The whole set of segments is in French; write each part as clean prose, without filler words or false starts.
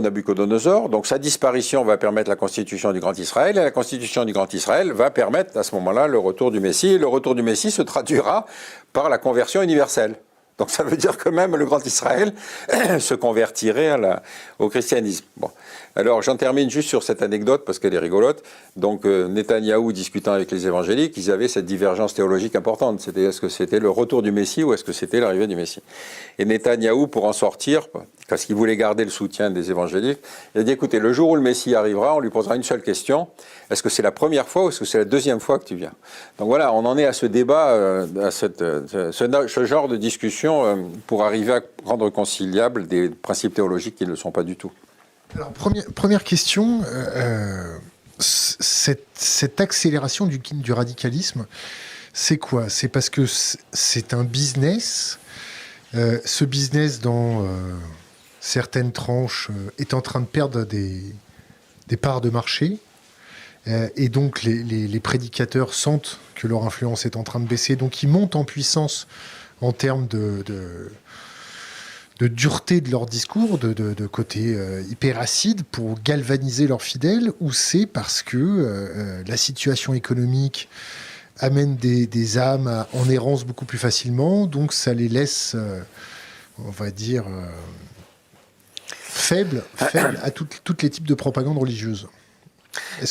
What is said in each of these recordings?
Nabucodonosor. Donc sa disparition va permettre la constitution du Grand Israël, et la constitution du Grand Israël va permettre à ce moment-là le retour du Messie. Et le retour du Messie se traduira par la conversion universelle. Donc ça veut dire que même le Grand Israël se convertirait au christianisme. Bon. Alors j'en termine juste sur cette anecdote parce qu'elle est rigolote. Donc Netanyahou discutant avec les évangéliques, ils avaient cette divergence théologique importante. C'était est-ce que c'était le retour du Messie ou est-ce que c'était l'arrivée du Messie? Et Netanyahou, pour en sortir, parce qu'il voulait garder le soutien des évangéliques, il a dit écoutez, le jour où le Messie arrivera, on lui posera une seule question. Est-ce que c'est la première fois ou est-ce que c'est la deuxième fois que tu viens? Donc voilà, on en est à ce débat, à ce genre de discussion pour arriver à rendre conciliables des principes théologiques qui ne le sont pas du tout. Alors, première question, cette accélération du radicalisme, c'est quoi? C'est parce que c'est un business. Ce business, dans certaines tranches, est en train de perdre des parts de marché. Et donc, les prédicateurs sentent que leur influence est en train de baisser. Donc, ils montent en puissance en termes de dureté de leur discours, de côté hyper acide pour galvaniser leurs fidèles, ou c'est parce que la situation économique amène des âmes en errance beaucoup plus facilement, donc ça les laisse, on va dire, faibles à tous les types de propagande religieuse.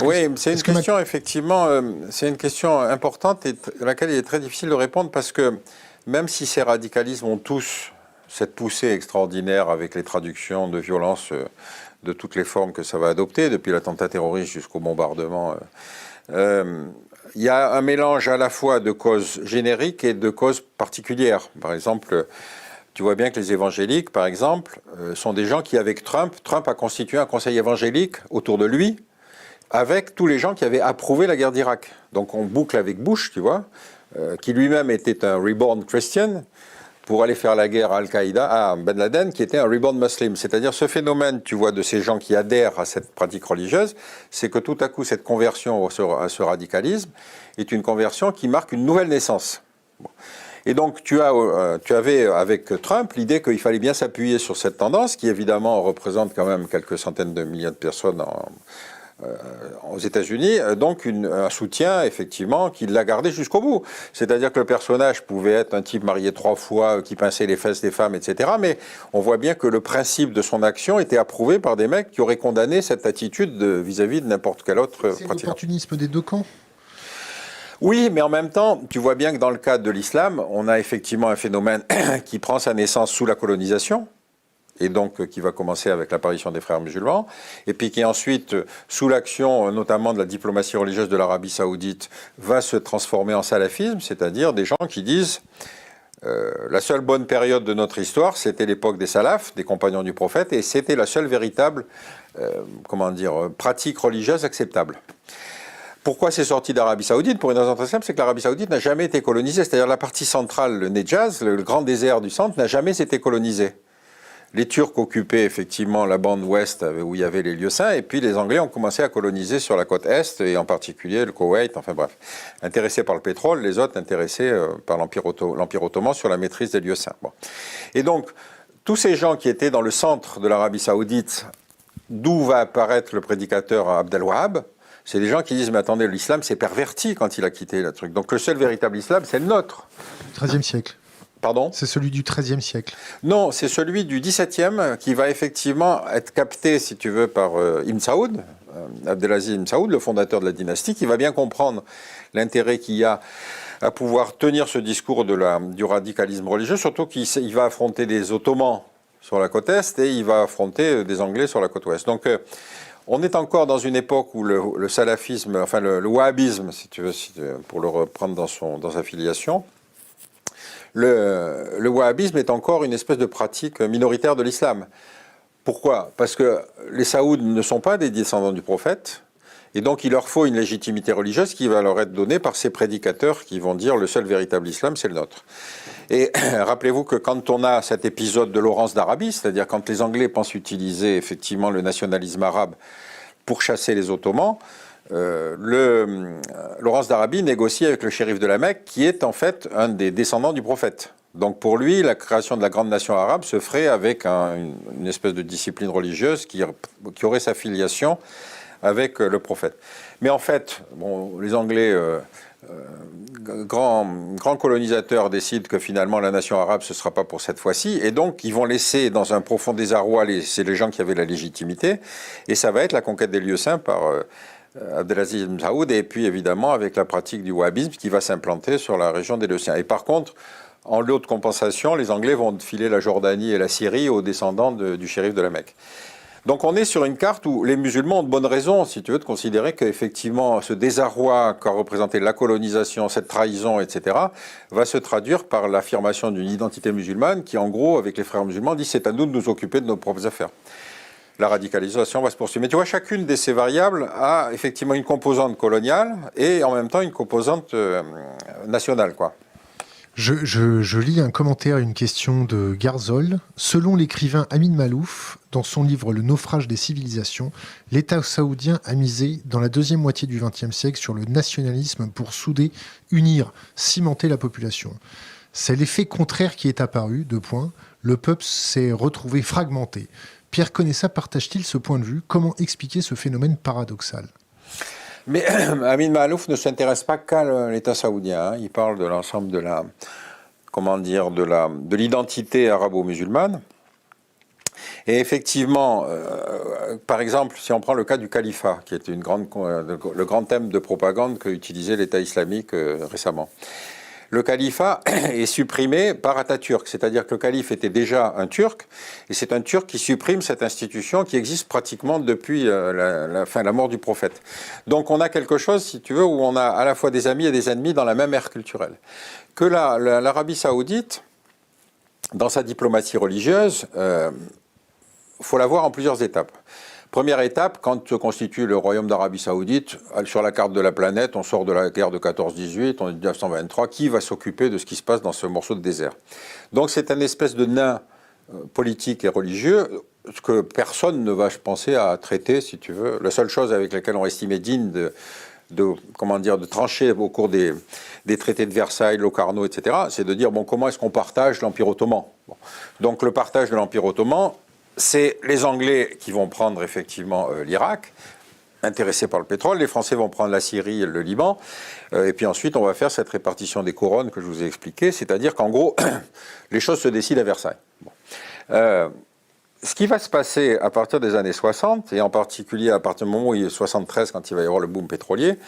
Oui, c'est une question, effectivement, c'est une question importante et à laquelle il est très difficile de répondre parce que même si ces radicalismes ont tous cette poussée extraordinaire avec les traductions de violence de toutes les formes que ça va adopter, depuis l'attentat terroriste jusqu'au bombardement, il y a un mélange à la fois de causes génériques et de causes particulières. Par exemple, tu vois bien que les évangéliques, par exemple, sont des gens qui, avec Trump a constitué un conseil évangélique autour de lui, avec tous les gens qui avaient approuvé la guerre d'Irak. Donc on boucle avec Bush, tu vois, qui lui-même était un reborn Christian, pour aller faire la guerre à Al-Qaïda, à Ben Laden, qui était un reborn muslim. C'est-à-dire ce phénomène, tu vois, de ces gens qui adhèrent à cette pratique religieuse, c'est que tout à coup, cette conversion à ce radicalisme est une conversion qui marque une nouvelle naissance. Bon. Et donc, tu avais avec Trump l'idée qu'il fallait bien s'appuyer sur cette tendance, qui évidemment représente quand même quelques centaines de milliers de personnes aux États-Unis, donc un soutien, effectivement, qui l'a gardé jusqu'au bout. C'est-à-dire que le personnage pouvait être un type marié 3 fois, qui pinçait les fesses des femmes, etc. Mais on voit bien que le principe de son action était approuvé par des mecs qui auraient condamné cette attitude vis-à-vis de n'importe quel autre pratiquant. C'est l'opportunisme des deux camps. Oui, mais en même temps, tu vois bien que dans le cadre de l'islam, on a effectivement un phénomène qui prend sa naissance sous la colonisation, et donc qui va commencer avec l'apparition des frères musulmans, et puis qui ensuite, sous l'action notamment de la diplomatie religieuse de l'Arabie saoudite, va se transformer en salafisme, c'est-à-dire des gens qui disent la seule bonne période de notre histoire, c'était l'époque des salafs, des compagnons du prophète, et c'était la seule véritable pratique religieuse acceptable. Pourquoi c'est sorti d'Arabie Saoudite? Pour une raison très simple, c'est que l'Arabie Saoudite n'a jamais été colonisée, c'est-à-dire la partie centrale, le Nedjaz, le grand désert du centre, n'a jamais été colonisé. Les Turcs occupaient effectivement la bande ouest où il y avait les lieux saints, et puis les Anglais ont commencé à coloniser sur la côte est, et en particulier le Koweït, enfin bref. Intéressés par le pétrole, les autres intéressés par l'Empire ottoman sur la maîtrise des lieux saints. Bon. Et donc, tous ces gens qui étaient dans le centre de l'Arabie saoudite, d'où va apparaître le prédicateur Abd al-Wahhab, c'est des gens qui disent, mais attendez, l'islam s'est perverti quand il a quitté le truc. Donc le seul véritable islam, c'est le nôtre. XIIIe siècle. Pardon ? C'est celui du XIIIe siècle. Non, c'est celui du XVIIe qui va effectivement être capté, si tu veux, par Ibn Saoud, Abdelaziz Ibn Saoud, le fondateur de la dynastie, qui va bien comprendre l'intérêt qu'il y a à pouvoir tenir ce discours du radicalisme religieux, surtout qu'il va affronter des Ottomans sur la côte est et il va affronter des Anglais sur la côte ouest. Donc on est encore dans une époque où le salafisme, enfin le wahhabisme, si tu veux, pour le reprendre dans sa filiation, le wahhabisme est encore une espèce de pratique minoritaire de l'islam. Pourquoi? Parce que les Saouds ne sont pas des descendants du prophète, et donc il leur faut une légitimité religieuse qui va leur être donnée par ces prédicateurs qui vont dire le seul véritable islam, c'est le nôtre. Et rappelez-vous que quand on a cet épisode de Laurence d'Arabie, c'est-à-dire quand les Anglais pensent utiliser effectivement le nationalisme arabe pour chasser les Ottomans, Laurence d'Arabie négocie avec le shérif de la Mecque, qui est en fait un des descendants du prophète. Donc pour lui, la création de la grande nation arabe se ferait avec une espèce de discipline religieuse qui aurait sa filiation avec le prophète. Mais en fait, bon, les Anglais, grands colonisateurs, décident que finalement la nation arabe, ce ne sera pas pour cette fois-ci. Et donc, ils vont laisser dans un profond désarroi, c'est les gens qui avaient la légitimité. Et ça va être la conquête des lieux saints par Abdelaziz ibn Saoud. Et puis, évidemment, avec la pratique du wahhabisme qui va s'implanter sur la région des lieux saints. Et par contre, en lot de compensation, les Anglais vont filer la Jordanie et la Syrie aux descendants du shérif de la Mecque. Donc on est sur une carte où les musulmans ont de bonnes raisons, si tu veux, de considérer qu'effectivement ce désarroi qu'a représenté la colonisation, cette trahison, etc., va se traduire par l'affirmation d'une identité musulmane qui, en gros, avec les frères musulmans, dit c'est à nous de nous occuper de nos propres affaires. La radicalisation va se poursuivre. Mais tu vois, chacune de ces variables a effectivement une composante coloniale et en même temps une composante nationale, quoi. Je lis un commentaire, une question de Garzol. Selon l'écrivain Amin Malouf, dans son livre Le naufrage des civilisations, l'État saoudien a misé dans la deuxième moitié du XXe siècle sur le nationalisme pour souder, unir, cimenter la population. C'est l'effet contraire qui est apparu, 2 points. Le peuple s'est retrouvé fragmenté. Pierre Conessa partage-t-il ce point de vue? Comment expliquer ce phénomène paradoxal? Mais Amin Malouf ne s'intéresse pas qu'à l'État saoudien. Hein. Il parle de l'ensemble de de l'identité arabo-musulmane. Et effectivement, par exemple, si on prend le cas du califat, qui est le grand thème de propagande qu'a utilisé l'État islamique récemment. Le califat est supprimé par Atatürk, c'est-à-dire que le calife était déjà un Turc, et c'est un Turc qui supprime cette institution qui existe pratiquement depuis la mort du prophète. Donc on a quelque chose, si tu veux, où on a à la fois des amis et des ennemis dans la même ère culturelle. Que l'Arabie saoudite, dans sa diplomatie religieuse, faut la voir en plusieurs étapes. Première étape, quand se constitue le royaume d'Arabie Saoudite, sur la carte de la planète, on sort de la guerre de 14-18, on est en 1923, qui va s'occuper de ce qui se passe dans ce morceau de désert? Donc c'est un espèce de nain politique et religieux que personne ne va penser à traiter, si tu veux. La seule chose avec laquelle on estimait digne de trancher au cours des traités de Versailles, Locarno, etc., c'est de dire, bon, comment est-ce qu'on partage l'Empire ottoman? Bon. Donc le partage de l'Empire ottoman, c'est les Anglais qui vont prendre effectivement l'Irak, intéressés par le pétrole. Les Français vont prendre la Syrie et le Liban. Et puis ensuite, on va faire cette répartition des couronnes que je vous ai expliqué. C'est-à-dire qu'en gros, les choses se décident à Versailles. Bon. Ce qui va se passer à partir des années 60, et en particulier à partir du moment où il y a 73, quand il va y avoir le boom pétrolier,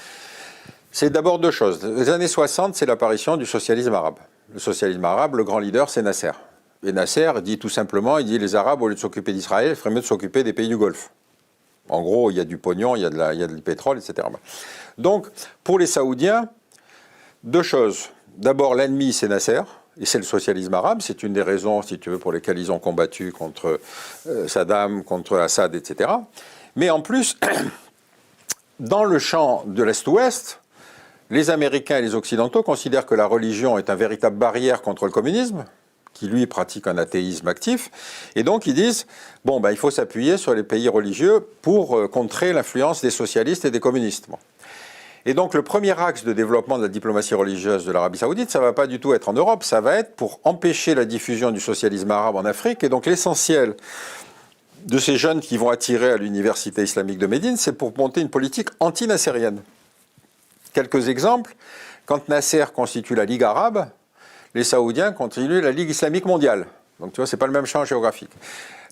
c'est d'abord 2 choses. Les années 60, c'est l'apparition du socialisme arabe. Le socialisme arabe, le grand leader, c'est Nasser. Et Nasser dit tout simplement, il dit les Arabes, au lieu de s'occuper d'Israël, il ferait mieux de s'occuper des pays du Golfe. En gros, il y a du pognon, il y a du pétrole, etc. Donc, pour les Saoudiens, 2 choses. D'abord, l'ennemi, c'est Nasser, et c'est le socialisme arabe. C'est une des raisons, si tu veux, pour lesquelles ils ont combattu contre Saddam, contre Assad, etc. Mais en plus, dans le champ de l'Est-Ouest, les Américains et les Occidentaux considèrent que la religion est une véritable barrière contre le communisme, qui lui pratique un athéisme actif, et donc ils disent, bon, il faut s'appuyer sur les pays religieux pour contrer l'influence des socialistes et des communistes. Bon. Et donc le premier axe de développement de la diplomatie religieuse de l'Arabie Saoudite, ça ne va pas du tout être en Europe, ça va être pour empêcher la diffusion du socialisme arabe en Afrique, et donc l'essentiel de ces jeunes qui vont attirer à l'université islamique de Médine, c'est pour monter une politique anti-nassérienne. Quelques exemples, quand Nasser constitue la Ligue arabe, les Saoudiens continuent la Ligue islamique mondiale. Donc tu vois, c'est pas le même champ géographique.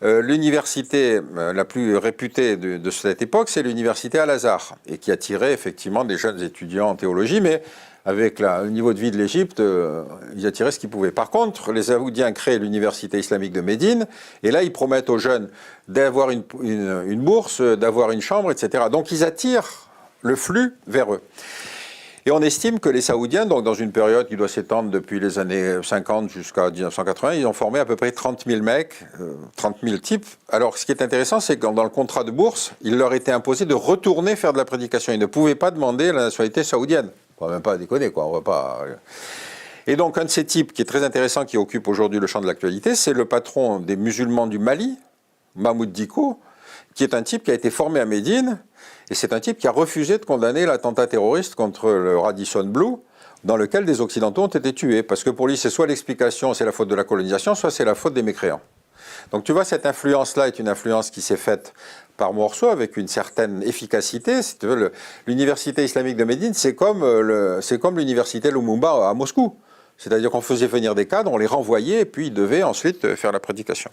L'université la plus réputée de cette époque, c'est l'université Al-Azhar, et qui attirait effectivement des jeunes étudiants en théologie, mais avec le niveau de vie de l'Égypte, ils attiraient ce qu'ils pouvaient. Par contre, les Saoudiens créent l'université islamique de Médine, et là, ils promettent aux jeunes d'avoir une bourse, d'avoir une chambre, etc. Donc ils attirent le flux vers eux. Et on estime que les Saoudiens, donc dans une période qui doit s'étendre depuis les années 50 jusqu'à 1980, ils ont formé à peu près 30 000 mecs, 30 000 types. Alors ce qui est intéressant, c'est que dans le contrat de bourse, il leur était imposé de retourner faire de la prédication. Ils ne pouvaient pas demander la nationalité saoudienne. On ne va même pas déconner, quoi. On va pas... Et donc un de ces types qui est très intéressant, qui occupe aujourd'hui le champ de l'actualité, c'est le patron des musulmans du Mali, Mahmoud Dicko, qui est un type qui a été formé à Médine. Et c'est un type qui a refusé de condamner l'attentat terroriste contre le Radisson Blu, dans lequel des Occidentaux ont été tués. Parce que pour lui, c'est soit l'explication, c'est la faute de la colonisation, soit c'est la faute des mécréants. Donc tu vois, cette influence-là est une influence qui s'est faite par morceaux avec une certaine efficacité. Si tu veux, l'université islamique de Médine, c'est comme l'université Lumumba à Moscou. C'est-à-dire qu'on faisait venir des cadres, on les renvoyait et puis ils devaient ensuite faire la prédication.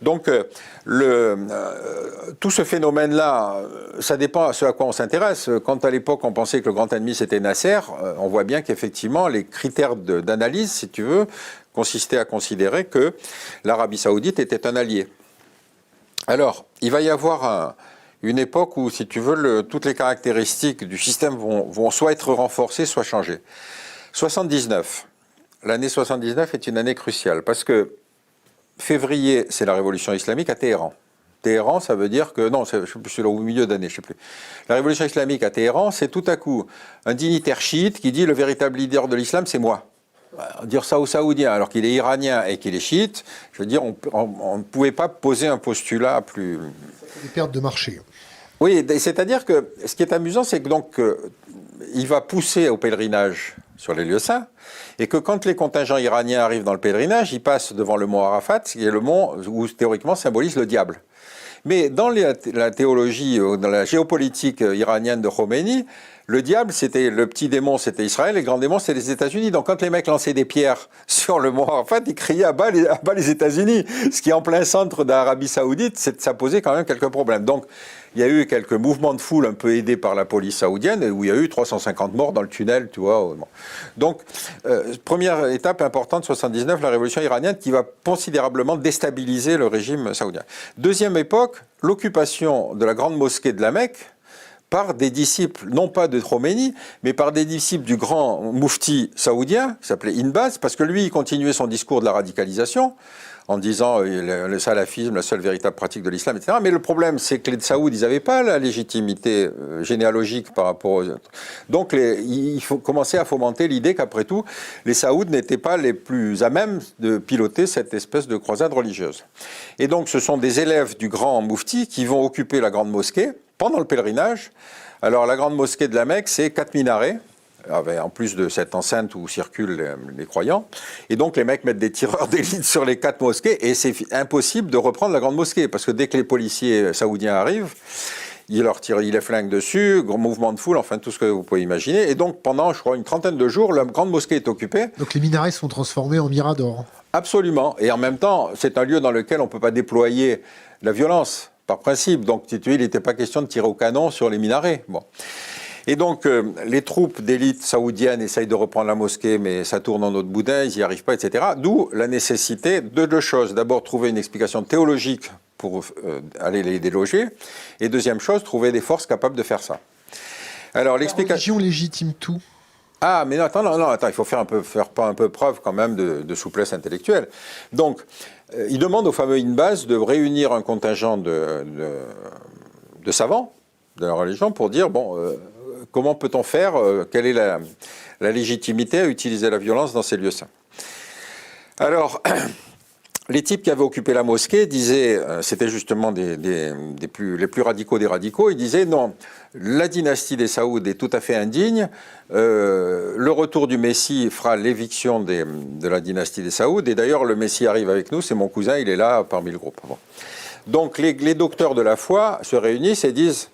Donc tout ce phénomène-là, ça dépend à ce à quoi on s'intéresse. Quand à l'époque on pensait que le grand ennemi c'était Nasser, on voit bien qu'effectivement les critères d'analyse, si tu veux, consistaient à considérer que l'Arabie Saoudite était un allié. Alors, il va y avoir une époque où, si tu veux, toutes les caractéristiques du système vont soit être renforcées, soit changées. 79. L'année 79 est une année cruciale parce que février, c'est la révolution islamique à Téhéran. Téhéran, ça veut dire que, non, je suis au milieu d'année, je ne sais plus. La révolution islamique à Téhéran, c'est tout à coup un dignitaire chiite qui dit le véritable leader de l'islam, c'est moi. Dire ça aux Saoudiens, alors qu'il est iranien et qu'il est chiite, je veux dire, on ne pouvait pas poser un postulat plus... Des pertes de marché. Oui, c'est-à-dire que ce qui est amusant, c'est que donc il va pousser au pèlerinage sur les lieux saints, et que quand les contingents iraniens arrivent dans le pèlerinage, ils passent devant le mont Arafat, qui est le mont où théoriquement symbolise le diable. Mais dans la théologie, dans la géopolitique iranienne de Khomeini, le diable, c'était le petit démon, c'était Israël, et le grand démon, c'était les États-Unis. Donc quand les mecs lançaient des pierres sur le mont Arafat, ils criaient à bas les États-Unis. Ce qui est en plein centre d'Arabie Saoudite, ça posait quand même quelques problèmes. Donc il y a eu quelques mouvements de foule un peu aidés par la police saoudienne, où il y a eu 350 morts dans le tunnel, tu vois. Donc, première étape importante, 79, la révolution iranienne, qui va considérablement déstabiliser le régime saoudien. Deuxième époque, l'occupation de la grande mosquée de la Mecque par des disciples, non pas de Khomeini, mais par des disciples du grand moufti saoudien, qui s'appelait Inbaz, parce que lui, il continuait son discours de la radicalisation, en disant le salafisme, la seule véritable pratique de l'islam, etc. Mais le problème, c'est que les Saouds, ils n'avaient pas la légitimité généalogique par rapport aux autres. Donc, il faut commencer à fomenter l'idée qu'après tout, les Saouds n'étaient pas les plus à même de piloter cette espèce de croisade religieuse. Et donc, ce sont des élèves du grand moufti qui vont occuper la grande mosquée pendant le pèlerinage. Alors, la grande mosquée de la Mecque, c'est 4 minarets, en plus de cette enceinte où circulent les croyants. Et donc, les mecs mettent des tireurs d'élite sur les 4 mosquées et c'est impossible de reprendre la grande mosquée parce que dès que les policiers saoudiens arrivent, ils leur tirent, ils les flinguent dessus, gros mouvement de foule, enfin tout ce que vous pouvez imaginer. Et donc, pendant, je crois, une trentaine de jours, la grande mosquée est occupée. Donc, les minarets sont transformés en miradors. Absolument. Et en même temps, c'est un lieu dans lequel on ne peut pas déployer la violence, par principe. Donc, il n'était pas question de tirer au canon sur les minarets. Bon. Et donc, les troupes d'élite saoudiennes essayent de reprendre la mosquée, mais ça tourne en autre boudin, ils n'y arrivent pas, etc. D'où la nécessité de deux choses. D'abord, trouver une explication théologique pour aller les déloger. Et deuxième chose, trouver des forces capables de faire ça. Alors, l'explication... La religion légitime tout. Ah, mais non, attends, il faut faire un peu preuve quand même de souplesse intellectuelle. Donc, il demande au fameux Inbaz de réunir un contingent de savants de la religion pour dire, bon... comment peut-on faire, quelle est la légitimité à utiliser la violence dans ces lieux saints? Alors, les types qui avaient occupé la mosquée disaient, c'était justement les plus radicaux des radicaux, ils disaient non, la dynastie des Saouds est tout à fait indigne, le retour du Messie fera l'éviction de la dynastie des Saouds, et d'ailleurs le Messie arrive avec nous, c'est mon cousin, il est là parmi le groupe. Bon. Donc les docteurs de la foi se réunissent et disent...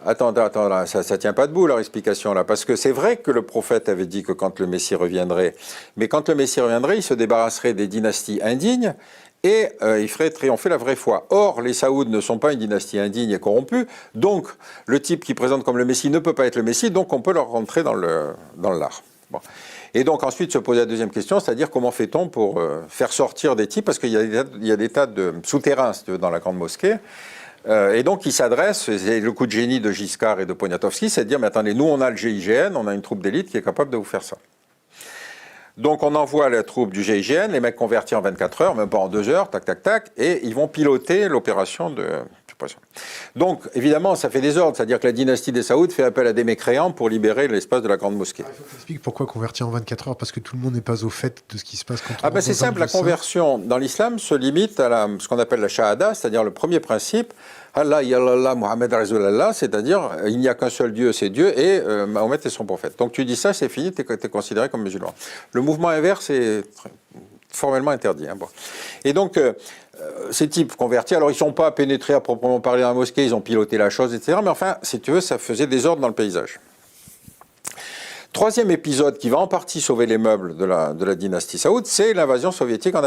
Attends, là, ça ne tient pas debout leur explication là, parce que c'est vrai que le prophète avait dit que quand le Messie reviendrait, mais quand le Messie reviendrait, il se débarrasserait des dynasties indignes et il ferait triompher la vraie foi. Or, les Saouds ne sont pas une dynastie indigne et corrompue, donc le type qui présente comme le Messie ne peut pas être le Messie, donc on peut leur rentrer dans l'art. Bon. Et donc ensuite se poser la deuxième question, c'est-à-dire comment fait-on pour faire sortir des types, parce qu'il y a des tas de souterrains si tu veux, dans la grande mosquée. Et donc, il s'adresse, c'est le coup de génie de Giscard et de Poniatowski, c'est de dire, mais attendez, nous, on a le GIGN, on a une troupe d'élite qui est capable de vous faire ça. Donc, on envoie la troupe du GIGN, les mecs convertis en 24 heures, même pas en 2 heures, tac, tac, tac, et ils vont piloter l'opération expression. Donc, évidemment, ça fait des ordres, c'est-à-dire que la dynastie des Saouds fait appel à des mécréants pour libérer l'espace de la grande mosquée. Il faut que tu expliques pourquoi convertir en 24 heures, parce que tout le monde n'est pas au fait de ce qui se passe quand on Ah ben c'est simple, la conversion dans l'islam se limite à ce qu'on appelle la shahada, c'est-à-dire le premier principe, Allah, Yallah, Muhammad Rasulallah, c'est-à-dire il n'y a qu'un seul Dieu, c'est Dieu, et Mahomet est son prophète. Donc tu dis ça, c'est fini, tu es considéré comme musulman. Le mouvement inverse est formellement interdit. Bon. Et donc, ces types convertis, alors ils ne sont pas pénétrés à proprement parler dans la mosquée, ils ont piloté la chose, etc. Mais enfin, si tu veux, ça faisait désordre dans le paysage. Troisième épisode qui va en partie sauver les meubles de la dynastie saoud, c'est l'invasion soviétique en